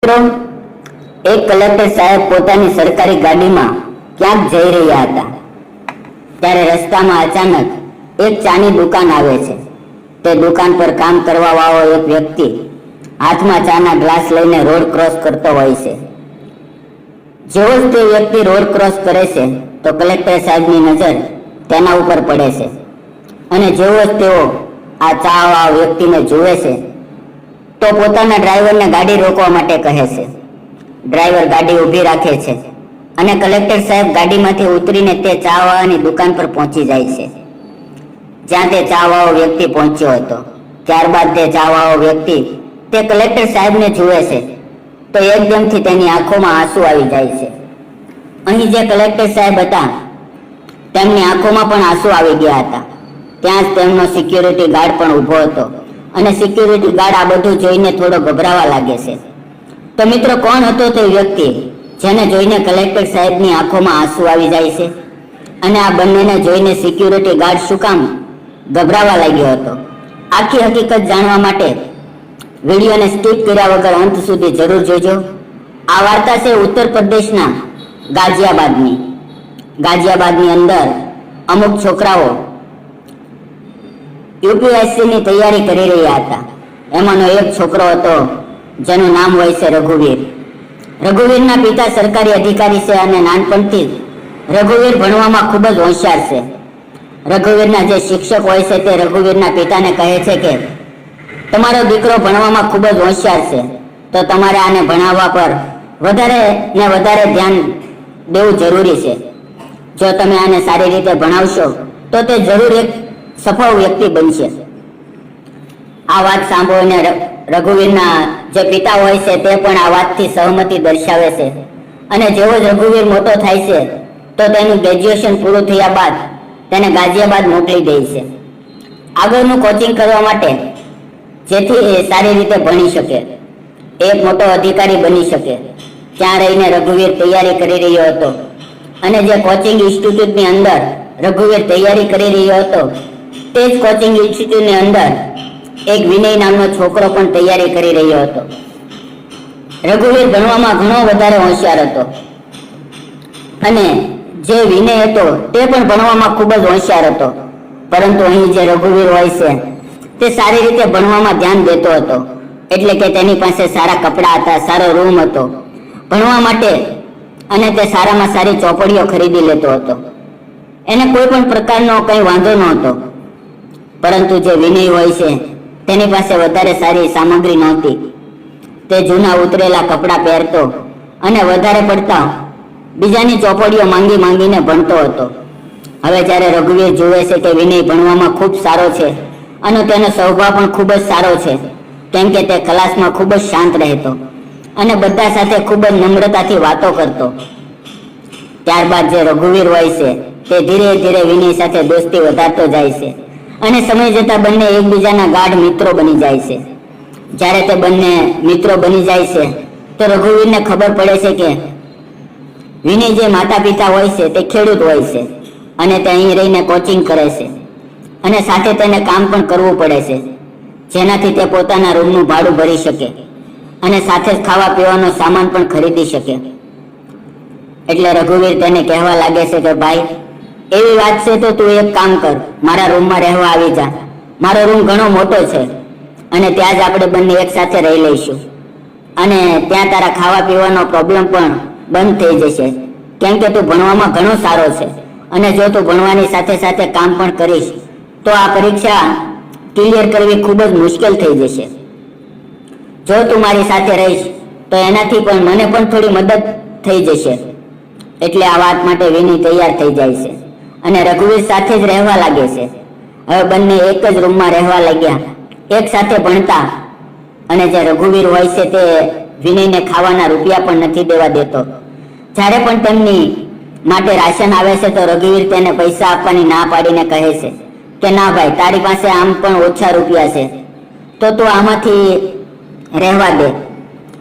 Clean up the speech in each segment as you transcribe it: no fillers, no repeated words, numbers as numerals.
મિત્રો, એક કલેક્ટર સાહેબ પોતાની સરકારી ગાડીમાં ક્યાંક જઈ રહ્યા હતા ત્યારે રસ્તામાં અચાનક એક ચાની દુકાન આવે છે। તે દુકાન પર કામ કરવા વાળો એક વ્યક્તિ હાથમાં ચાના ગ્લાસ લઈને રોડ ક્રોસ કરતો હોય છે। જેવો જ તે વ્યક્તિ રોડ ક્રોસ કરે છે તો કલેક્ટર સાહેબની નજર તેના ઉપર પડે છે અને જેવો જ તેઓ આ ચા વાળા વ્યક્તિને જુએ છે તો પોતાના ડ્રાઈવરને ગાડી રોકવા માટે કહે છે। ડ્રાઈવર ગાડી ઊભી રાખે છે અને કલેક્ટર સાહેબ ગાડીમાંથી ઉતરીને તે ચા વાળાની દુકાન પર પહોંચી જાય છે જ્યાં તે ચા વાળો વ્યક્તિ પહોંચ્યો હતો। ત્યારબાદ તે ચા વાળો વ્યક્તિ તે કલેક્ટર સાહેબને જુએ છે તો એકદમથી તેની આંખોમાં આંસુ આવી જાય છે। અહીં જે કલેક્ટર સાહેબ હતા તેમની આંખોમાં પણ આંસુ આવી ગયા હતા। ત્યાં જ તેમનો સિક્યુરિટી ગાર્ડ પણ ઊભો હતો અને સિક્યુરિટી ગાર્ડ આ બધું જોઈને થોડો ગભરાવા લાગે છે। તો મિત્રો, કોણ હતો તે વ્યક્તિ જેને જોઈને કલેક્ટર સાહેબની આંખોમાં આંસુ આવી જાય છે અને આ બંનેને જોઈને સિક્યુરિટી ગાર્ડ શું કામ ગભરાવા લાગ્યો હતો? આખી હકીકત જાણવા માટે વિડીયોને સ્કીપ કર્યા વગર અંત સુધી જરૂર જોજો। આ વાર્તા છે ઉત્તર પ્રદેશના ગાઝિયાબાદની અંદર અમુક છોકરાઓ યુપીએસસીની તૈયારી કરી રહ્યા હતા। એમાંનો એક છોકરો હતો જેનું નામ હોય છે રઘુવીર। રઘુવીરના પિતા સરકારી અધિકારી છે અને નાનપણથી રઘુવીર ભણવામાં ખૂબ જ હોશિયાર છે। રઘુવીરના જે શિક્ષક હોય છે તે રઘુવીરના પિતાને કહે છે કે તમારો દીકરો ભણવામાં ખૂબ જ હોશિયાર છે તો તમારે આને ભણાવવા પર વધારે ને વધારે ધ્યાન દેવું જરૂરી છે। જો તમે આને સારી રીતે ભણાવશો તો તે જરૂર એક સફળ વ્યક્તિ બનશે। આ વાત સાંભળીને રઘુવીરના જે પિતા હોય છે તે પણ આ વાતથી સહમતિ દર્શાવે છે અને જેવો જ રઘુવીર મોટો થાય છે તો તેનું ગ્રેજ્યુએશન પૂરું થયા બાદ તેને ગાઝિયાબાદ મોકલી દે છે આગળનું કોચિંગ કરવા માટે, જેથી એ સારી રીતે ભણી શકે, એક મોટો અધિકારી બની શકે। ત્યાં રહીને રઘુવીર તૈયારી કરી રહ્યો હતો અને જે કોચિંગ ઇન્સ્ટિટ્યૂટની અંદર રઘુવીર તૈયારી કરી રહ્યો હતો તે જ કોચિંગ ઇન્સ્ટિટ્યૂટની અંદર એક વિનય નામનો છોકરો પણ તૈયારી કરી રહ્યો હતો। રઘુવીર ભણવામાં ઘણો વધારે હોશિયાર હતો અને જે વિનય હતો તે પણ ભણવામાં ખૂબ જ હોશિયાર હતો, પરંતુ અહીં જે રઘુવીર હોય છે તે સારી રીતે ભણવામાં ધ્યાન દેતો હતો, એટલે કે તેની પાસે સારા કપડાં હતા, સારો રૂમ હતો ભણવા માટે અને તે સારામાં સારી ચોપડીઓ ખરીદી લેતો હતો। એને કોઈ પણ પ્રકારનો કંઈ વાંધો નહોતો, પરંતુ જે વિનય હોય છે તેની પાસે વધારે સારી સામગ્રી નહોતી। તે જૂના ઉતરેલા કપડાં પહેરતો અને વધારે પડતા બીજાની ચોપડીઓ માંગીને ભણતો હતો। હવે જ્યારે રઘુવીર જુએ છે કે વિનય ભણવામાં ખૂબ સારો છે અને તેનો સ્વભાવ પણ ખૂબ જ સારો છે, કેમ કે તે ક્લાસમાં ખૂબ જ શાંત રહેતો અને બધા સાથે ખૂબ જ નમ્રતાથી વાતો કરતો। ત્યારબાદ જે રઘુવીર હોય છે તે ધીરે ધીરે વિનય સાથે દોસ્તી વધારતો જાય છે અને સમય જતાં બંને એકબીજાના ગાઢ મિત્રો બની જાય છે। જ્યારે તે બંને મિત્રો બની જાય છે તો રઘુવીરને ખબર પડે છે કે વિનય જે માતા પિતા હોય છે તે ખેડૂત હોય છે અને તે અહીં રહીને કોચિંગ કરે છે અને સાથે તેને કામ પણ કરવું પડે છે, જેનાથી તે પોતાના રૂમનું ભાડું ભરી શકે અને સાથે જ ખાવા પીવાનો સામાન પણ ખરીદી શકે। એટલે રઘુવીર તેને કહેવા લાગે છે કે ભાઈ, એવી વાત છે તો તું એક કામ કર, મારા રૂમમાં રહેવા આવી જા। મારો રૂમ ઘણો મોટો છે અને ત્યાં જ આપણે બંને એક સાથે રહી લઈશું અને ત્યાં તારા ખાવા પીવાનો પ્રોબ્લેમ પણ બંધ થઈ જશે, કેમ કે તું ભણવામાં ઘણો સારો છે અને જો તું ભણવાની સાથે સાથે કામ પણ કરીશ તો આ પરીક્ષા ક્લિયર કરવી ખૂબ જ મુશ્કેલ થઈ જશે। જો તું મારી સાથે રહીશ તો એનાથી પણ મને પણ થોડી મદદ થઈ જશે। એટલે આ વાત માટે વિનય તૈયાર થઈ જાય છે અને રઘુવીર સાથે જ રહેવા લાગે છે। હવે બંને એક જ રૂમમાં રહેવા લાગ્યા, એક સાથે ભણતા અને જે રઘુવીર હોય છે તે વિનયને ખાવાના રૂપિયા પણ નથી દેવા દેતો। જ્યારે પણ તેમની માટે રાશન આવે છે તો રઘુવીર તેને પૈસા આપવાની ના પાડીને કહે છે કે ના ભાઈ, તારી પાસે આમ પણ ઓછા રૂપિયા છે તો તું આમાંથી રહેવા દે,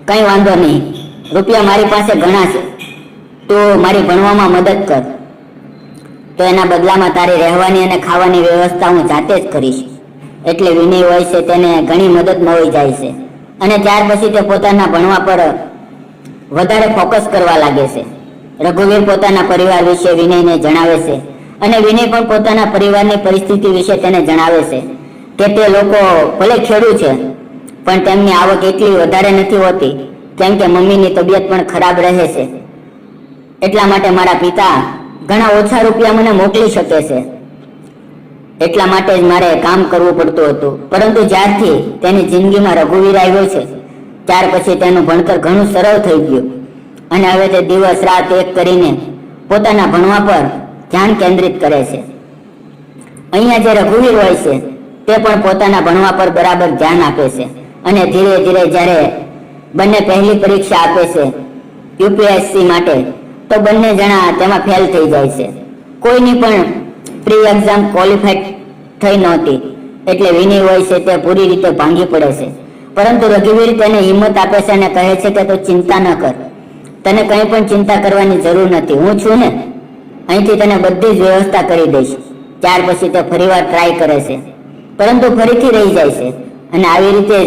કંઈ વાંધો નહીં, રૂપિયા મારી પાસે ઘણા છે, તું મારી ભણવામાં મદદ કર તો એના બદલામાં તારી રહેવાની અને ખાવાની વ્યવસ્થા હું જાતે જ કરીશ। એટલે વિનય હોય છે તેને ઘણી મદદ મળી જાય છે અને ત્યાર પછી તે પોતાના ભણવા પર વધારે ફોકસ કરવા લાગે છે. રઘુવીર પોતાના પરિવાર વિશે વિનયને જણાવે છે અને વિનય પણ પોતાના પરિવારની પરિસ્થિતિ વિશે તેને જણાવે છે કે તે લોકો ભલે ખેડૂત છે પણ તેમની આવક એટલી વધારે નથી હોતી, કેમ કે મમ્મીની તબિયત પણ ખરાબ રહે છે. એટલા માટે મારા પિતા ઘણા ઓછા રૂપિયા મને મોકલી શકે છે, એટલા માટે જ મારે કામ કરવું પડતું હતું. પરંતુ જ્યારથી તેની જિંદગીમાં રઘુવીર આવ્યો છે ત્યાર પછી તેનું ભણતર ઘણું સરળ થઈ ગયું અને હવે તે દિવસ રાત એક કરીને પોતાના ભણવા પર ધ્યાન કેન્દ્રિત કરે છે. અહીંયા જે રઘુવીર હોય છે તે પણ પોતાના ભણવા પર બરાબર ધ્યાન આપે છે અને ધીરે ધીરે જ્યારે બંને પહેલી પરીક્ષા આપે છે યુપીએસસી માટે, તો બંને જણા તેમાં ફેલ થઈ જાય છે. કોઈની પણ પ્રી એક્ઝામ ક્વોલિફાઈડ થઈ નહોતી, એટલે વિનય હોય છે તે પૂરી રીતે ભાંગી પડે છે. પરંતુ રઘુવીર તેને હિંમત આપે છે અને કહે છે કે તું ચિંતા ન કર, તને કંઈ પણ ચિંતા કરવાની જરૂર નથી, હું છું ને, અહીંથી તને બધી જ વ્યવસ્થા કરી દઈશ. ત્યાર પછી તે ફરીવાર ટ્રાય કરે છે પરંતુ ફરીથી રહી જાય છે અને આવી રીતે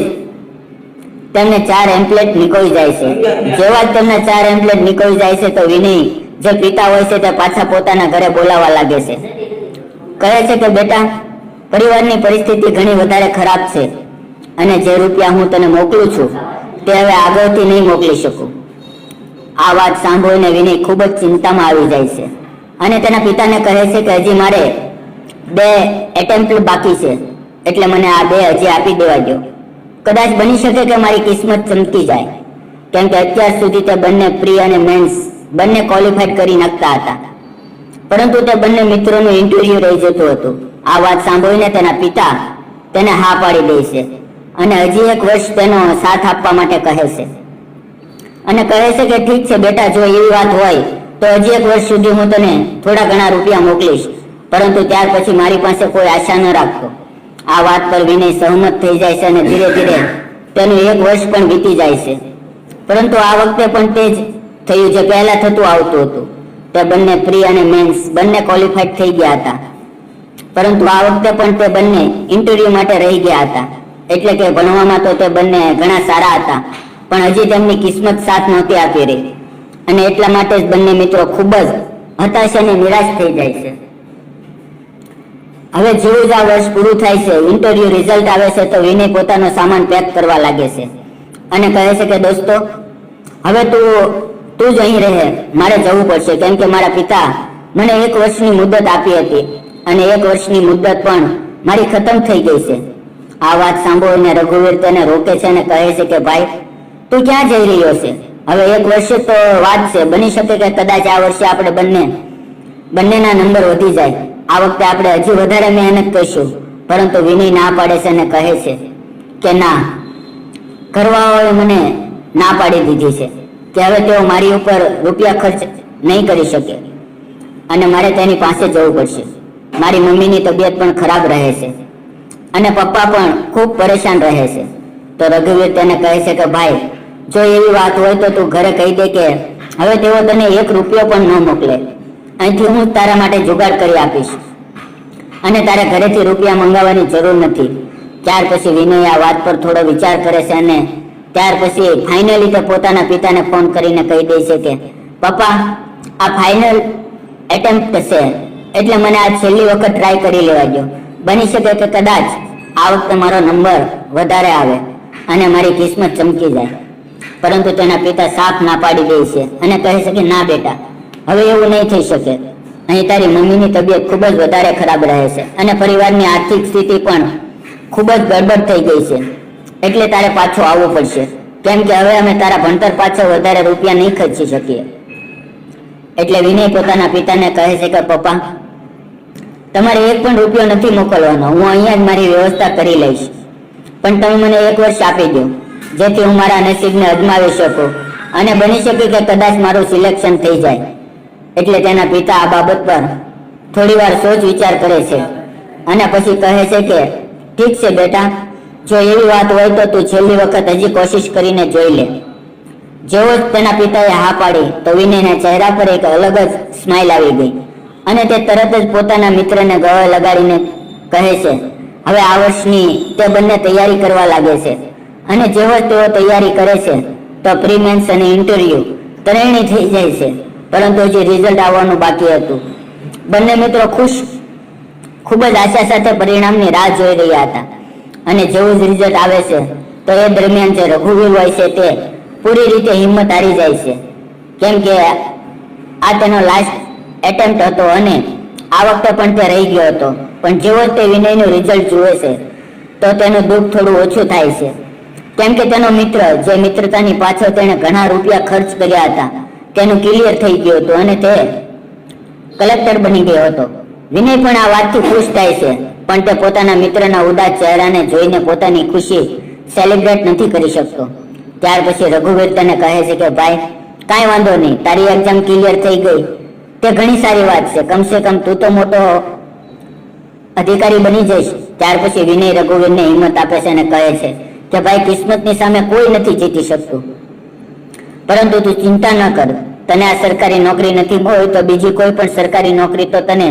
તેમને 4 એમ્પલેટ નીકળી જાય છે. જેવા જ તેમના 4 એમ્પલેટ નીકળી જાય છે તો વિનય જે પિતા હોય છે તે પાછા પોતાના ઘરે બોલાવવા લાગે છે. કહે છે કે બેટા, પરિવારની પરિસ્થિતિ ઘણી વધારે ખરાબ છે અને જે રૂપિયા હું તને મોકલું છું તે હવે આગળથી નહીં મોકલી શકું. આ વાત સાંભળીને વિનય ખૂબ જ ચિંતામાં આવી જાય છે અને તેના પિતાને કહે છે કે હજી મારે 2 એટેમ્પ્ટ બાકી છે, એટલે મને આ 2 હજી આપી દેવા દો. કદાચ બની શકે કે મારી કિસ્મત ચમકી જાય, કેમ કે અત્યાર સુધી તે બંને પ્રી અને મેન્સ બંને ક્વોલિફાઈડ કરી નાખતા હતા, પરંતુ તે બંને મિત્રોનું ઇન્ટરવ્યુ રહી જતું હતું. આ વાત સાંભળીને તેના પિતા તેને હા પાડી દે છે અને હજી 1 વર્ષ તેનો સાથ આપવા માટે કહે છે અને કહે છે કે ઠીક છે બેટા, જો એવી વાત હોય તો હજી 1 વર્ષ સુધી હું તને થોડા ઘણા રૂપિયા મોકલીશ, પરંતુ ત્યાર પછી મારી પાસે કોઈ આશા ન રાખતો. આ વાત પર વિનય સહમત થઈ જાય છે અને ધીરે ધીરે તેનું 1 વર્ષ પણ વીતી જાય છે. પરંતુ આ વખતે પણ તે જ થયું જે પહેલા થતું આવતું હતું. તે બંને પ્રી અને મેન્સ બંને ક્વોલિફાઈડ થઈ ગયા હતા, પરંતુ આ વખતે પણ તે બંને ઇન્ટરવ્યુ માટે રહી ગયા હતા. એટલે કે ભણવામાં તો તે બંને ઘણા સારા હતા, પણ હજી તેમની કિસ્મત સાથ નહોતી આપી રહી અને એટલા માટે જ બંને મિત્રો ખૂબ જ હતાશ અને નિરાશ થઈ જાય છે. હવે જેવું જ આ વર્ષ પૂરું થાય છે, ઇન્ટરવ્યુ રિઝલ્ટ આવે છે, તો વિનય પોતાનો સામાન પેક કરવા લાગે છે અને કહે છે કે દોસ્તો, હવે તું જ અહીં રહે, મારે જવું પડશે, કેમ કે મારા પિતા મને 1 વર્ષની મુદત આપી હતી અને 1 વર્ષની મુદત પણ મારી ખતમ થઈ ગઈ છે. આ વાત સાંભળીને રઘુવીર તેને રોકે છે અને કહે છે કે ભાઈ, તું ક્યાં જઈ રહ્યો છે? હવે 1 વર્ષ તો વાત છે, બની શકે કે કદાચ આ વર્ષે આપણે બંનેના નંબર વધી જાય. આ વખતે આપણે હજી વધારે મહેનત કરીશું. પરંતુ વિનય ના પાડે છે અને કહે છે કે ના, ઘરવાળાએ મને ના પાડી દીધી છે કે હવે તેઓ મારી ઉપર રૂપિયા ખર્ચ નહીં કરી શકે અને મારે તેની પાસે જવું પડશે. મારી મમ્મીની તબિયત પણ ખરાબ રહે છે અને પપ્પા પણ ખૂબ પરેશાન રહે છે. તો રઘુવીર તેને કહે છે કે ભાઈ, જો એવી વાત હોય તો તું ઘરે કહી દે કે હવે તેઓ તને 1 રૂપિયો પણ ન મોકલે, અહીંથી હું તારા માટે જુગાડ કરી આપીશ અને તારે ઘરેથી રૂપિયા મંગાવવાની જરૂર નથી. ત્યાર પછી વિનય આ વાત પર થોડો વિચાર કરે છે અને ત્યાર પછી ફાઇનલી તે પોતાના પિતાને ફોન કરીને કહી દે છે કે પપ્પા, આ ફાઇનલ એટેમ્પ્ટ છે, એટલે મને આ છેલ્લી વખત ટ્રાય કરી લેવા દો. બની શકે કે કદાચ આ વખતે મારો નંબર વધારે આવે અને મારી કિસ્મત ચમકી જાય. પરંતુ તેના પિતા સાફ ના પાડી દે છે અને કહે છે કે ના બેટા, હવે એવું નહીં થઈ શકે. અહીં તારી મમ્મીની તબિયત ખૂબ જ વધારે ખરાબ રહે છે અને પરિવારની આર્થિક સ્થિતિ પણ ખૂબ જ ગડબડ થઈ ગઈ છે, એટલે તારે પાછું આવવું પડશે, કેમ કે હવે અમે તારા ભણતર પાછળ વધારે રૂપિયા નહીં ખર્ચી શકીએ. એટલે વિનય પોતાના પિતાને કહે છે કે પપ્પા, તમારે 1 પણ રૂપિયો નથી મોકલવાનો, હું અહીંયા જ મારી વ્યવસ્થા કરી લઈશ, પણ તમે મને 1 વર્ષ આપી દો, જેથી હું મારા નસીબને અજમાવી શકું અને બની શકે કે કદાચ મારું સિલેક્શન થઈ જાય. એટલે તેના પિતા આ બાબત પર થોડીવાર સોચ વિચાર કરે છે અને પછી કહે છે કે ઠીક છે બેટા, જો એવી વાત હોય તો તું છેલ્લી વખત હજી કોશિશ કરીને જોઈ લે. જેવો જ તેના પિતાએ હા પાડી તો વિનયના ચહેરા પર એક અલગ જ સ્માઇલ આવી ગઈ અને તે તરત જ પોતાના મિત્રને ગળે લગાડીને કહે છે હવે આ વર્ષની તે બંને તૈયારી કરવા લાગે છે અને જેવો જ તેઓ તૈયારી કરે છે તો પ્રી મેન્સ અને ઇન્ટરવ્યુ ત્રણેય થઈ જાય છે, પરંતુ હજી રિઝલ્ટ આવવાનું બાકી હતું. બંને મિત્રો ખૂબ જ આશા સાથે પરિણામની રાહ જોઈ રહ્યા હતા. અને જેવું જ રિઝલ્ટ આવે છે તો એ દરમિયાન જે રઘુવીર હોય છે તે પૂરી રીતે હિંમત હારી જાય છે, કેમ કે આ તેનો લાસ્ટ એટેમ્પ્ટ હતો અને આ વખતે પણ તે રહી ગયો હતો. પણ જેવો જ તે વિનયનું રિઝલ્ટ જુએ છે તો તેનું દુઃખ થોડું ઓછું થાય છે, કેમ કે તેનો મિત્ર, જે મિત્રતાની પાછળ તેણે ઘણા રૂપિયા ખર્ચ કર્યા હતા, તેનું ક્લિયર થઈ ગયું હતું અને તે કલેક્ટર બની ગયો હતો. વિનય પણ આ વાતથી ખુશ થાય છે, પણ તે પોતાના મિત્રના ઉદાસ ચહેરાને જોઈને પોતાની ખુશી સેલિબ્રેટ નથી કરી શકતો. ત્યાર પછી રઘુવીર તેને કહે છે કે ભાઈ, કાંઈ વાંધો નહીં, તારી એક્ઝામ ક્લિયર થઈ ગઈ તે ઘણી સારી વાત છે. કમસે કમ તું તો મોટો અધિકારી બની જઈશ. ત્યાર પછી વિનય રઘુવીરને હિંમત આપે છે અને કહે છે કે ભાઈ, કિસ્મતની સામે કોઈ નથી જીતી શકતું, પરંતુ તું ચિંતા ન કર. તને આ સરકારી નોકરી નથી મળી તો બીજી કોઈ પણ સરકારી નોકરી તો તને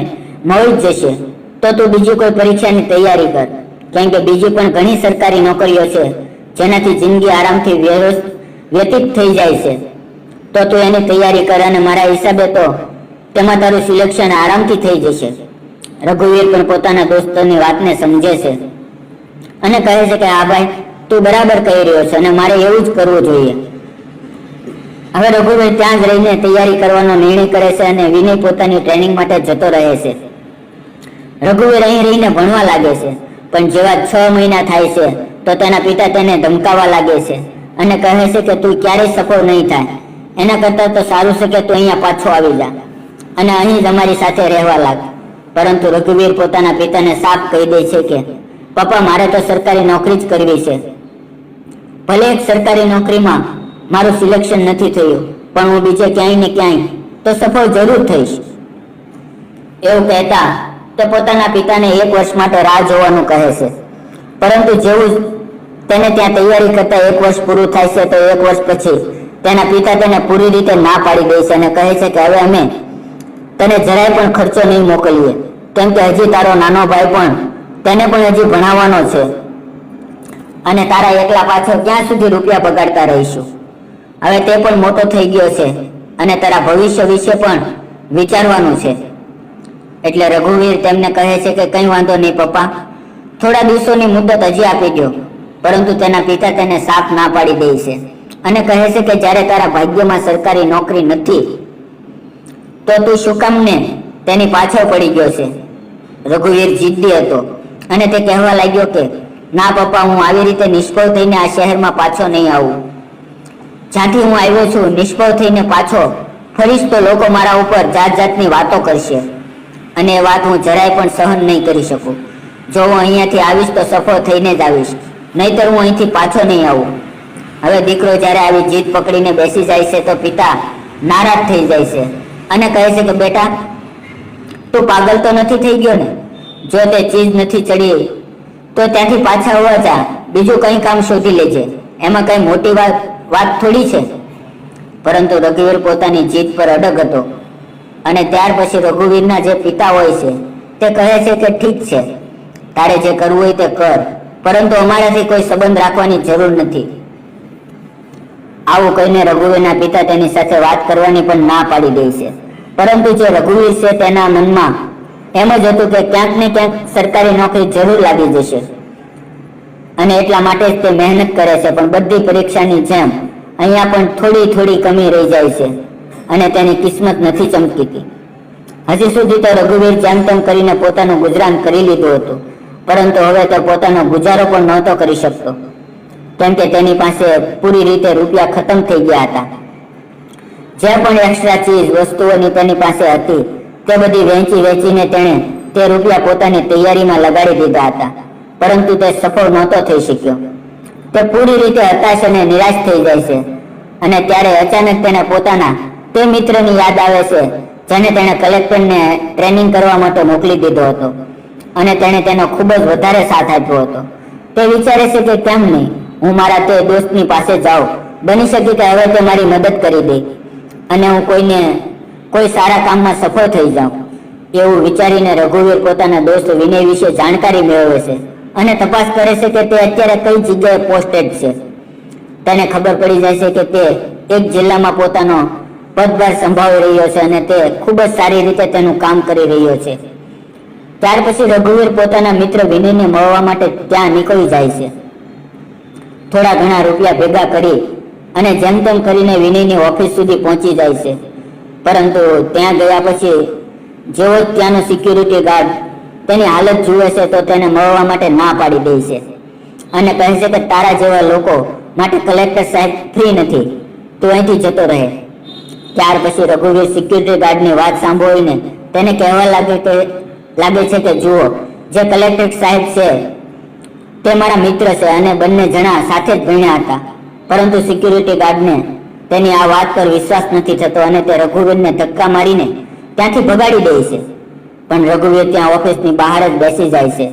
મળી જ જશે. તો તું બીજી કોઈ પરીક્ષાની તૈયારી કર, કેમ કે બીજી પણ ઘણી સરકારી નોકરીઓ છે જેનાથી જિંદગી આરામથી વ્યતીત થઈ જાય છે. તો તું એની તૈયારી કર અને મારા હિસાબે તો તેમાં તારું સિલેક્શન આરામથી થઈ જશે. રઘુવીર પણ પોતાના દોસ્તોની વાતને સમજે છે અને કહે છે કે હા ભાઈ, તું બરાબર કહી રહ્યો છે અને મારે એવું જ કરવું જોઈએ. હવે રઘુવીર ત્યાં જ રહીને તૈયારી કરવાનો નિર્ણય કરે છે અને વિનય પોતાની ટ્રેનિંગ માટે જતો રહે છે. રઘુવીર અહીં રહીને ભણવા લાગે છે, પણ જેવા 6 મહિના થાય છે તો તેના પિતા તેને ધમકાવવા લાગે છે અને કહે છે કે તું ક્યારેય સફળ નહીં થાય. એના કરતાં તો સારું છે કે તું અહીંયા પાછો આવી જા અને અહીં જ અમારી સાથે રહેવા લાગ. પરંતુ રઘુવીર પોતાના પિતાને સાફ કહી દે છે કે પપ્પા, મારે તો સરકારી નોકરી જ કરવી છે. ભલે એક સરકારી નોકરીમાં મારું સિલેક્શન નથી થયું, પણ હું બીજે ક્યાંય ને ક્યાંય તો સફળ જરૂર થઈશ. એવું કહેતા તે પોતાના પિતાને 1 વર્ષ માટે રાહ જોવાનું કહે છે. પરંતુ જેવું જ તેને ત્યાં તૈયારી કરતા 1 વર્ષ પૂરું થાય છે તો 1 વર્ષ પછી તેના પિતા તેને પૂરી રીતે ના પાડી દે છે અને કહે છે કે હવે અમે તને જરાય પણ ખર્ચો નહીં મોકલીએ, કેમ કે હજી તારો નાનો ભાઈ પણ તેને પણ હજી ભણાવવાનો છે અને તારા એકલા પાછળ ક્યાં સુધી રૂપિયા બગાડતા રહીશું. હવે તે પણ મોટો થઈ ગયો છે અને તારા ભવિષ્ય વિશે પણ વિચારવાનું છે. એટલે રઘુવીર તેમને કહે છે કે કંઈ વાંધો નહીં પપ્પા, થોડા દિવસોની મુદત હજી આપી દો. પરંતુ તેના પિતા તેને સાફ ના પાડી દે છે અને કહે છે કે જ્યારે તારા ભાગ્યમાં સરકારી નોકરી નથી તો તું શું કામ ને તેની પાછળ પડી ગયો છે. રઘુવીર જિદ્દી હતો અને તે કહેવા લાગ્યો કે ના પપ્પા, હું આવી રીતે નિષ્ફળ થઈને આ શહેરમાં પાછો નહીં આવું. જ્યાંથી હું આવ્યો છું નિષ્ફળ થઈને પાછો ફરીશ તો લોકો મારા ઉપર જાત જાતની વાતો કરશે અને એ વાત હું જરાય પણ સહન નહીં કરી શકું. જો હું અહીંયાથી આવીશ તો સફળ થઈને જ આવીશ, નહીતર હું અહીંથી પાછો નહીં આવું. હવે દીકરો જ્યારે આવી જીદ પકડીને બેસી જાય છે તો પિતા નારાજ થઈ જાય છે અને કહે છે કે બેટા, તું પાગલ તો નથી થઈ ગયો ને? જો તે ચીજ નથી ચડી તો ત્યાંથી પાછા આવવા જા, બીજું કંઈ કામ શોધી લેજે, એમાં કંઈ મોટી વાત થોડી છે. પરંતુ રઘુવીર પોતાની જીદ પર અડગ હતો અને ત્યાર પછી રઘુવીરના જે પિતા હોય છે તે કહે છે કે ઠીક છે, તારે જે કરવું હોય તે કર, પરંતુ અમારાથી કોઈ સંબંધ રાખવાની જરૂર નથી. આવું કહીને રઘુવીરના પિતા તેની સાથે વાત કરવાની પણ ના પાડી દે છે. પરંતુ જે રઘુવીર છે તેના મનમાં એમ જ હતું કે ક્યાંક ને ક્યાંક સરકારી નોકરી જરૂર લાગી જશે અને એટલા માટે જ તે મહેનત કરે છે. પણ બધી પરીક્ષાની જેમ અહીંયા પણ થોડી થોડી કમી રહી જાય છે અને તેની કિસ્મત નથી ચમકીતી. હજી સુધી તો રઘુવીર જેમ તેમ કરીને પોતાનું ગુજરાન કરી લીધું હતું, પરંતુ હવે તો પોતાનો ગુજારો પણ નહોતો કરી શકતો, કેમ કે તેની પાસે પૂરી રીતે રૂપિયા ખતમ થઈ ગયા હતા. જે પણ એક્સ્ટ્રા ચીજ વસ્તુઓની તેની પાસે હતી તે બધી વેચીને તેણે તે રૂપિયા પોતાની તૈયારીમાં લગાડી દીધા હતા, પરંતુ તે સફળ નહોતો થઈ શક્યો. તે પૂરી રીતે હતાશ અને નિરાશ થઈ જાય છે અને ત્યારે અચાનક તેને પોતાના તે મિત્રની યાદ આવે છે જેને તેણે કલેક્ટરને ટ્રેનિંગ કરવા માટે મોકલી દીધો હતો અને તેણે તેનો ખૂબ જ વધારે સાથ આપ્યો હતો. તે વિચારે છે કે કેમ નહીં, હું મારા તે દોસ્તની પાસે જાઉં, બની શકે કે હવે તે મારી મદદ કરી દે અને હું કોઈ સારા કામમાં સફળ થઈ જાઉં. એવું વિચારીને રઘુવીર પોતાના દોસ્ત વિનય વિશે જાણકારી મેળવે છે અને તપાસ કરે છે કે તે અત્યારે કઈ જગ્યાએ પોસ્ટેડ છે. તેને ખબર પડી જાય છે કે તે એક જિલ્લામાં પોતાનો પદભાર સંભાળી રહ્યો છે અને તે ખૂબ જ સારી રીતે તેનું કામ કરી રહ્યો છે. ત્યાર પછી રઘુવીર પોતાના મિત્ર વિનયને મળવા માટે ત્યાં નીકળી જાય છે. થોડા ઘણા રૂપિયા ભેગા કરી અને જેમ તેમ કરીને વિનયની ઓફિસ સુધી પહોંચી જાય છે. પરંતુ ત્યાં ગયા પછી જેવો જ ત્યાંનો સિક્યુરિટી ગાર્ડ તેની હાલત જુએ છે તો તેને મળવા માટે ના પાડી દે છે અને કહે છે કે તારા જેવા લોકો માટે કલેક્ટર સાહેબ ફ્રી નથી, તું અહીંથી જતો રહે. ત્યાર પછી રઘુવીર સિક્યુરિટી ગાર્ડની વાત સાંભળીને તેને કહેવા લાગે છે કે જુઓ, જે કલેક્ટર સાહેબ છે તે મારા મિત્ર છે અને બંને જણા સાથે જ ભણ્યા હતા. પરંતુ સિક્યુરિટી ગાર્ડને તેની આ વાત પર વિશ્વાસ નથી થતો અને તે રઘુવીરને ધક્કા મારીને ત્યાંથી ભગાડી દે છે. પણ રઘુવીર ત્યાં ઓફિસની બહાર જ બેસી જાય છે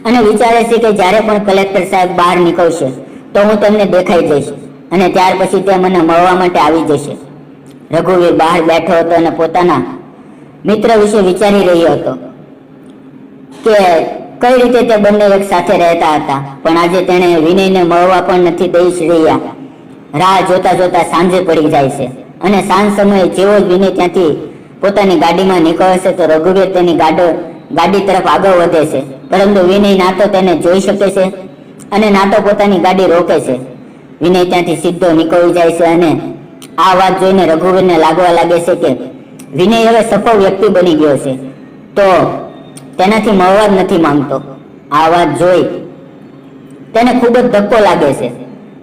અને વિચારે છે કે જ્યારે પણ કલેક્ટર સાહેબ બહાર નીકળશે તો હું તેમને દેખાઈ જઈશ અને ત્યાર પછી તે મને મળવા માટે આવી જશે. રઘુવીર બહાર બેઠો હતો અને પોતાના મિત્ર વિશે વિચારી રહ્યો હતો કે કઈ રીતે તે બંને એક સાથે રહેતા હતા. પણ આજે તેણે વિનયને મળવા પણ નથી દઈ રહ્યા. રાહ જોતા જોતા સાંજે પડી જાય છે અને સાંજ સમયે જેવો જ વિનય ત્યાંથી પોતાની ગાડીમાં નીકળે છે તો રઘુવીર તેની ગાડી તરફ આગળ વધે છે. પરંતુ વિનય ના તો તેને જોઈ શકે છે અને ના તો પોતાની ગાડી રોકે છે. વિનય ત્યાંથી સીધો નીકળી જાય છે અને આ વાત જોઈને રઘુવીરને લાગવા લાગે છે કે વિનય હવે સફળ વ્યક્તિ બની ગયો છે તો તેનાથી મળવા જ નથી માંગતો. આ વાત જોઈ તેને ખૂબ જ ધક્કો લાગે છે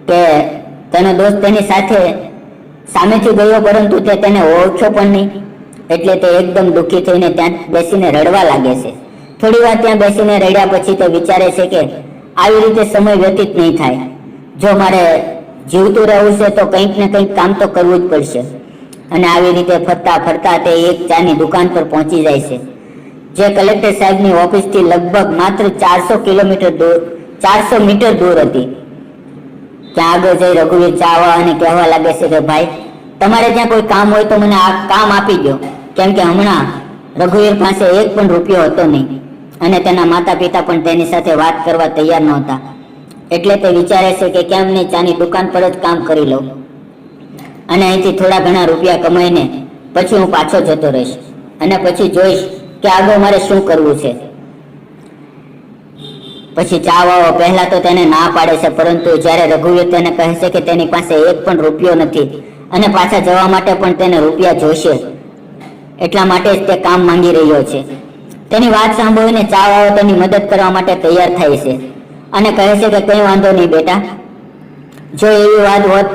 કે તેનો દોસ્ત તેની સાથે સામેથી ગયો પરંતુ તે તેને ઓળખ્યો પણ નહીં. એટલે તે એકદમ દુઃખી થઈને ત્યાં બેસીને રડવા લાગે છે. થોડી વાર ત્યાં બેસીને રડ્યા પછી તે વિચારે છે કે આવી રીતે સમય વ્યતીત નહીં થાય. જો મારે જીવતું રહેવું છે તો કંઈક ને કંઈક કામ તો કરવું જ પડશે. અને આવી રીતે ફરતા ફરતા તે એક ચાની દુકાન પર પહોંચી જાય છે જે કલેક્ટર સાહેબની ઓફિસથી લગભગ માત્ર 400 મીટર દૂર હતી. ત્યાં આગળ જઈ રઘુવીર ચાવા અને કહેવા લાગે છે કે ભાઈ, તમારે ત્યાં કોઈ કામ હોય તો મને આ કામ આપી દો. કેમ કે હમણાં રઘુવીર પાસે એક પણ રૂપિયો હતો નહીં અને તેના માતા પિતા પણ તેની સાથે વાત કરવા તૈયાર નહોતા. એટલે તે વિચારે છે કે કેમ નહીં ચાની દુકાન પર જ કામ કરી લઉં અને અહીંથી થોડા ઘણા રૂપિયા કમાઈને પછી હું પાછો જતો રહીશ અને પછી જોઈશ કે આગળ મારે શું કરવું છે. પછી ચાવાઓ પહેલા તો તેને ના પાડે છે પરંતુ જ્યારે રઘુવીર તેને કહે છે કે તેની પાસે એક પણ રૂપિયો નથી અને પાછા જવા માટે પણ તેને રૂપિયા જોઈશે એટલા માટે જ તે કામ માંગી રહ્યો છે. તેની વાત સાંભળીને ચાવાઓ તેની મદદ કરવા માટે તૈયાર થાય છે અને કહે છે કે કંઈ વાંધો નહીં બેટા, જો એવી વાત હોત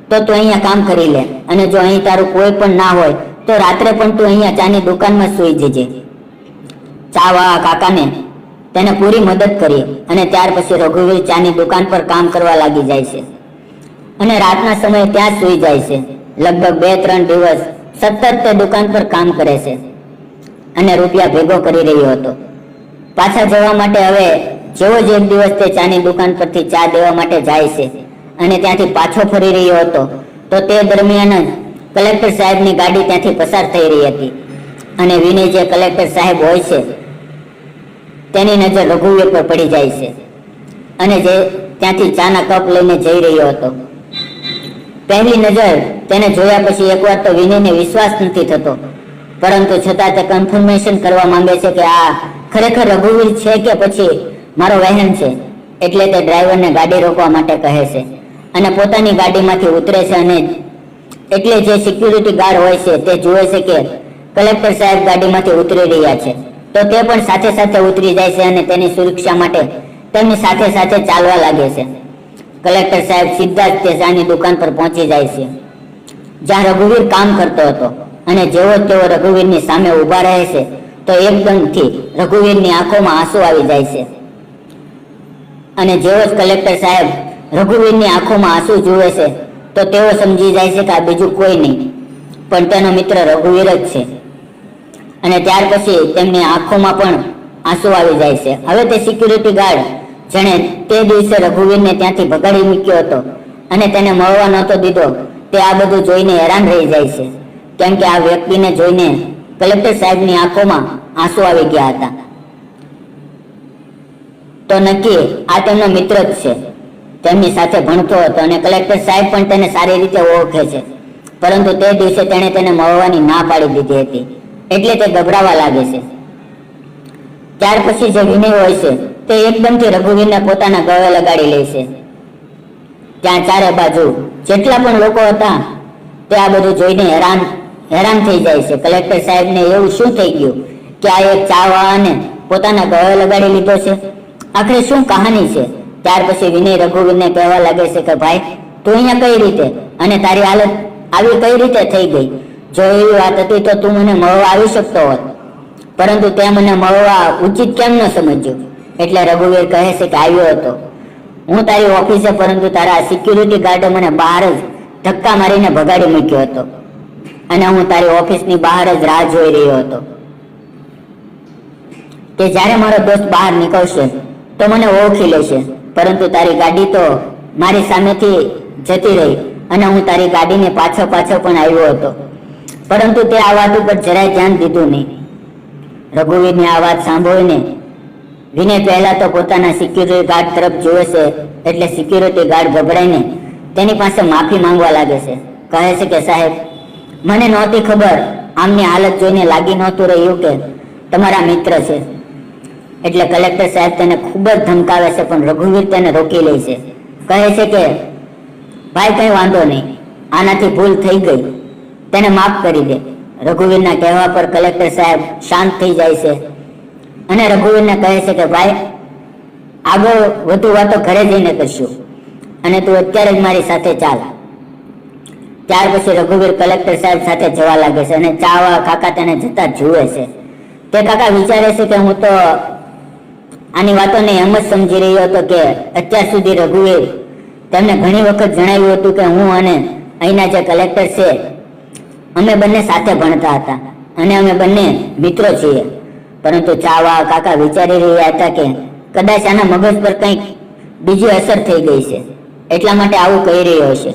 તો તું અહીંયા કામ કરી લે અને જો અહીં તારું કોઈ પણ ના હોય તો રાત્રે પણ તું અહીંયા ચાની દુકાનમાં સૂઈ જજે. ચાવા કાકાને તેને પૂરી મદદ કરી અને ત્યાર પછી રઘુવીર ચાની દુકાન પર કામ કરવા લાગી જાય છે અને રાતના સમયે ત્યાં જ સૂઈ જાય છે. લગભગ 2-3 દિવસ સતત તે દુકાન પર કામ કરે છે અને રૂપિયા ભેગો કરી રહ્યો હતો. પાછા જવા માટે હવે જેવો જ એક દિવસ તે ચાની દુકાન પરથી ચા દેવા માટે જાય છે અને ત્યાંથી પાછો ફરી રહ્યો હતો તો તે દરમિયાન જ કલેક્ટર સાહેબની ગાડી ત્યાંથી પસાર થઈ રહી હતી અને વિનય જે કલેક્ટર સાહેબ હોય છે તેની નજર રઘુવીર પર પડી જાય છે અને જે ત્યાંથી ચાના કપ લઈને જઈ રહ્યો હતો. પહેલી નજર તેને જોયા પછી એકવાર તો વિનયને વિશ્વાસ નથી થતો પરંતુ છતાં તે કન્ફર્મેશન કરવા માંગે છે કે આ ખરેખર રઘુવીર છે કે પછી મારો વહેન છે. એટલે તે ડ્રાઈવરને ગાડી રોકવા માટે કહે છે અને પોતાની ગાડીમાંથી ઉતરે છે અને એટલે જે સિક્યુરિટી ગાર્ડ હોય છે તે જુએ છે કે કલેક્ટર સાહેબ ગાડીમાંથી ઉતરી રહ્યા છે તો તે પણ સાથે સાથે ઉતરી જાય છે અને તેની સુરક્ષા માટે તેમની સાથે સાથે ચાલવા લાગે છે. કલેક્ટર સાહેબ સીધા જ તે ચાની દુકાન પર પહોંચી જાય છે જ્યાં રઘુવીર કામ કરતો હતો અને જેવો તેઓ રઘુવીરની સામે ઊભા રહે છે તો એકદમથી રઘુવીરની આંખોમાં આંસુ આવી જાય છે અને જેવો જ કલેક્ટર સાહેબ રઘુવીરની આંખોમાં આંસુ જુએ છે તો તેઓ સમજી જાય છે કે આ બીજું કોઈ નહીં પણ તેનો મિત્ર રઘુવીર જ છે. અને ત્યાર પછી તેમની આંખોમાં પણ આંસુ આવી જાય છે. હવે તે સિક્યુરિટી ગાર્ડ જેણે તે દિવસે રઘુવીરને ત્યાંથી ભગાડી મૂક્યો હતો અને તેને મળવા નહોતો દીધો તે આ બધું જોઈને હેરાન રહી જાય છે કેમ કે આ વ્યક્તિને જોઈને કલેક્ટર સાહેબની આંખોમાં આંસુ આવી ગયા હતા. તો નક્કી આ તેમનો મિત્ર જ છે, તેમની સાથે ભણતો હતો અને કલેક્ટર સાહેબ પણ તેને સારી રીતે ઓળખે છે. પરંતુ તે દિવસે તેણે તેને મળવાની ના પાડી દીધી હતી, એટલે તે ગભરાવા લાગે છે. ત્યાર પછી જે વિનય હોય છે તે એકદમથી રઘુવીરને પોતાના ગળે લગાડી લે છે. ત્યાં ચારે બાજુ જેટલા પણ લોકો હતા તે આ બધું જોઈને હેરાન થઈ જાય છે. કલેક્ટર સાહેબને એવું શું થઈ ગયું કે આ એક ચાવાને પોતાના ગળે લગાડી લીધો છે? આખરે શું કહાની છે? ત્યાર પછી વિનય રઘુવીરને કહેવા લાગે છે કે ભાઈ, તું અહીંયા કઈ રીતે અને તારી હાલત આવી કઈ રીતે થઈ ગઈ? જો એવી વાત હતી તો તું મને મળવા આવી શકતો હોત, પરંતુ તે મને મળવા ઉચિત કેમ ન સમજ્યું? એટલે રઘુવીર કહે છે કે આવ્યો હતો હું તારી ઓફિસે, પરંતુ તારા સિક્યુરિટી ગાર્ડે મને બહાર જ ધક્કા મારીને ભગાડી મૂક્યો હતો અને હું તારી ઓફિસની બહાર જ રાહ જોઈ રહ્યો હતો કે જ્યારે મારો દોસ્ત બહાર નીકળશે તો મને ઓળખી લેશે, પરંતુ તારી ગાડી તો મારી સામેથી જતી રહી અને હું તારી ગાડીને પાછો પણ આવ્યો હતો, પરંતુ તે આ વાત ઉપર જરાય ધ્યાન દીધું નહીં. રઘુવીરની આ વાત સાંભળીને વિનય પહેલા તો પોતાના સિક્યુરિટી ગાર્ડ તરફ જુએ છે, એટલે સિક્યુરિટી ગાર્ડ ગભરાઈને તેની પાસે માફી માંગવા લાગે છે. કહે છે કે સાહેબ, મને નહોતી ખબર, આમની હાલત જોઈને લાગી નહોતું રહ્યું કે તમારા મિત્ર છે. એટલે કલેક્ટર સાહેબ તેને ખૂબ જ ધમકાવે છે, પણ રઘુવીર તેને રોકી લે છે. કહે છે કે ભાઈ, કઈ વાંધો નહીં, આનાથી ભૂલ થઈ ગઈ, તેને માફ કરી દે. રઘુવીરના કહેવા પર કલેક્ટર સાહેબ શાંત થઈ જાય છે અને રઘુવીરને કહે છે કે ભાઈ, આગળ વધુ વાતો ઘરે જઈને કરશું અને તું અત્યારે જ મારી સાથે ચાલ. ત્યાર પછી રઘુવીર કલેક્ટર સાહેબ સાથે જવા લાગે છે અને ચાવા કાકા તેને જતા જુએ છે. તે કાકા વિચારે છે કે હું તો આની વાતોને એમ જ સમજી રહ્યો હતો કે અત્યાર સુધી રઘુવીર તેમને ઘણી વખત જણાવ્યું હતું કે હું અને અહીંના જે કલેક્ટર છે અમે બંને સાથે ભણતા હતા અને અમે બંને મિત્રો છીએ, પરંતુ ચાવા કાકા વિચારી રહ્યા હતા કે કદાચ આના મગજ પર કંઈક બીજી અસર થઈ ગઈ છે, એટલા માટે આવું કહી રહ્યો હશે.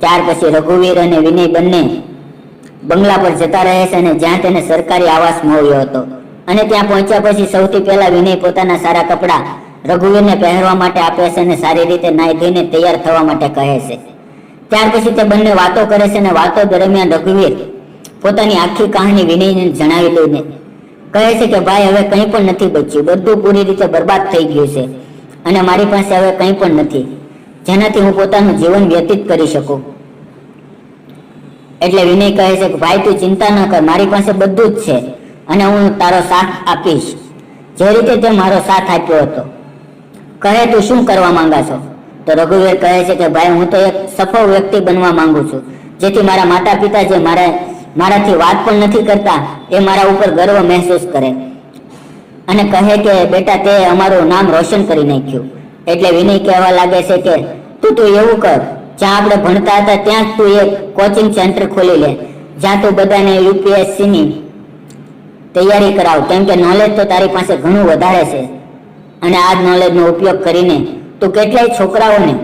ત્યાર પછી રઘુવીર અને વિનય બંને બંગલા પર જતા રહે છે અને જ્યાં તેને સરકારી આવાસ મળ્યો હતો, અને ત્યાં પહોંચ્યા પછી સૌથી પહેલા વિનય પોતાના સારા કપડાં રઘુવીરને પહેરવા માટે આપે છે અને સારી રીતે નાહી ધોઈને તૈયાર થવા માટે કહે છે. ત્યાર પછી તે બંને વાતો કરે છે અને વાતો દરમિયાન રઘુવીર પોતાની આખી કહાની વિનયને જણાવી લઈને કહે છે કે ભાઈ, હવે કંઈ પણ નથી બચ્યું, બધું પૂરી રીતે બરબાદ થઈ ગયું છે અને મારી પાસે હવે કંઈ પણ નથી જેનાથી હું પોતાનું જીવન વ્યતીત કરી શકું. એટલે વિનય કહે છે કે ભાઈ, તું ચિંતા ન કર, મારી પાસે બધું જ છે અને હું તારો સાથ આપીશ જે રીતે તે મારો સાથ આપ્યો હતો. કહે, તું શું કરવા માંગા છો? તો રઘુવીર કહે છે કે ભાઈ, હું તો એક સફળ વ્યક્તિ બનવા માંગુ છું, જેથી મારા માતા પિતા જે મારાથી વાત પણ નથી કરતા એ મારા ઉપર ગર્વ મહેસૂસ કરે અને કહે કે બેટા, તે અમારું નામ રોશન કરી નાખ્યું. એટલે વિનય કહેવા લાગે છે કે તું એવું કર, જ્યાં આપણે ભણતા હતા ત્યાં તું એક કોચિંગ સેન્ટર ખોલી લે, જ્યાં તું બધાને યુપીએસસી ની તૈયારી કરાવ, કેમ કે નોલેજ તો તારી પાસે ઘણું વધારે છે અને આ જ નોલેજનો ઉપયોગ કરીને તું કેટલાય છોકરાઓને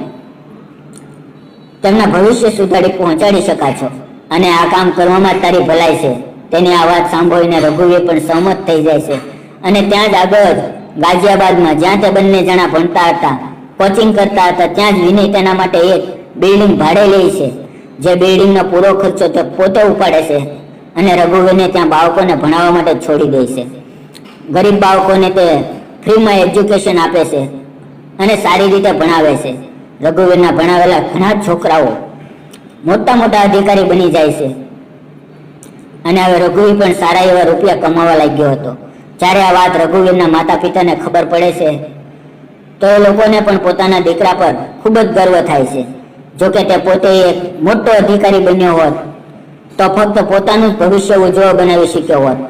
તેમના ભવિષ્ય સુધારી પહોંચાડી શકાશો અને આ કામ કરવામાં જ તારી ભલાઈ છે. તેની આ વાત સાંભળીને રઘુવીર પણ સહમત થઈ જાય છે અને ત્યાં જ આગળ ગાઝિયાબાદમાં જ્યાં તે બંને જણા ભણતા હતા, કોચિંગ કરતા હતા, ત્યાં જ વિનય તેના માટે એક બિલ્ડિંગ ભાડે લે છે, જે બિલ્ડિંગનો પૂરો ખર્ચો તે પોતે ઉપાડે છે અને રઘુવીરને ત્યાં બાળકોને ભણાવવા માટે છોડી દે છે. ગરીબ બાળકોને તે ફ્રીમાં એજ્યુકેશન આપે છે અને સારી રીતે ભણાવે છે. રઘુવીરના ભણાવેલા ઘણા છોકરાઓ મોટા મોટા અધિકારી બની જાય છે અને હવે રઘુવીર પણ સારા એવા રૂપિયા કમાવા લાગ્યો હતો. જ્યારે આ વાત રઘુવીરના માતા પિતાને ખબર પડે છે તો એ લોકોને પણ પોતાના દીકરા પર ખૂબ જ ગર્વ થાય છે. જોકે તે પોતે એક મોટો અધિકારી બન્યો હોત તો ફક્ત પોતાનું જ ભવિષ્ય ઉજ્જવળ બનાવી શક્યો હોત,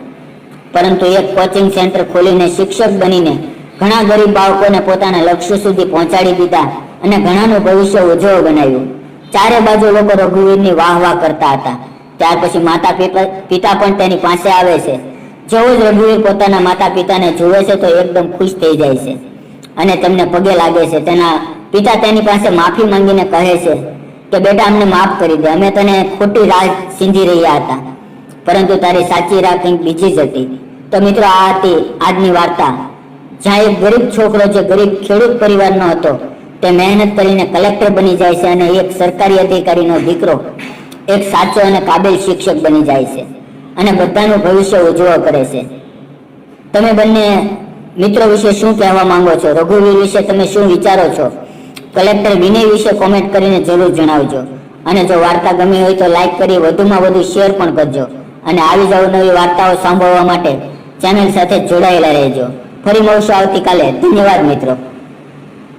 પરંતુ એક કોચિંગ સેન્ટર ખોલીને શિક્ષક બનીને ઘણા ગરીબ બાળકોને પોતાના લક્ષ્ય સુધી પહોંચાડી દીધા અને ઘણાનું ભવિષ્ય ઉજ્જવળ બનાવ્યું. ચારે બાજુ લોકો રઘુવીરની વાહ કરતા હતા. ત્યાર પછી માતા પિતા પણ તેની પાસે આવે છે. જેવું જ રઘુવીર પોતાના માતા પિતાને જુએ છે તો એકદમ ખુશ થઈ જાય છે અને તેમને પગે લાગે છે. તેના પિતા તેની પાસે માફી માંગીને કહે છે કે બેટા, અમને માફ કરી દે, અમે તને ખોટી રાહ સીંધી રહ્યા હતા, પરંતુ તારી સાચી રાહ કંઈક બીજી જ હતી. તો મિત્રો, આ હતી આજની વાર્તા, જ્યાં એક ગરીબ છોકરો જે ગરીબ ખેડૂત પરિવારનો હતો તે મહેનત કરીને કલેક્ટર બની જાય છે અને એક સરકારી અધિકારીનો દીકરો એક સાચો અને કાબિલ શિક્ષક બની જાય છે અને બધાનું ભવિષ્ય ઉજ્જવળ કરે છે. તમે બંને મિત્રો વિશે શું કહેવા માંગો છો? રઘુવીર વિશે તમે શું વિચારો છો? કલેક્ટર વિનય વિશે કોમેન્ટ કરીને જરૂર જણાવજો. અને જો વાર્તા ગમી હોય તો લાઈક કરી વધુમાં વધુ શેર પણ કરજો. અને આવી જ અવનવી વાર્તાઓ સાંભળવા માટે ચેનલ સાથે જોડાયેલા રહેજો. ફરી મળશું આવતીકાલે. ધન્યવાદ મિત્રો.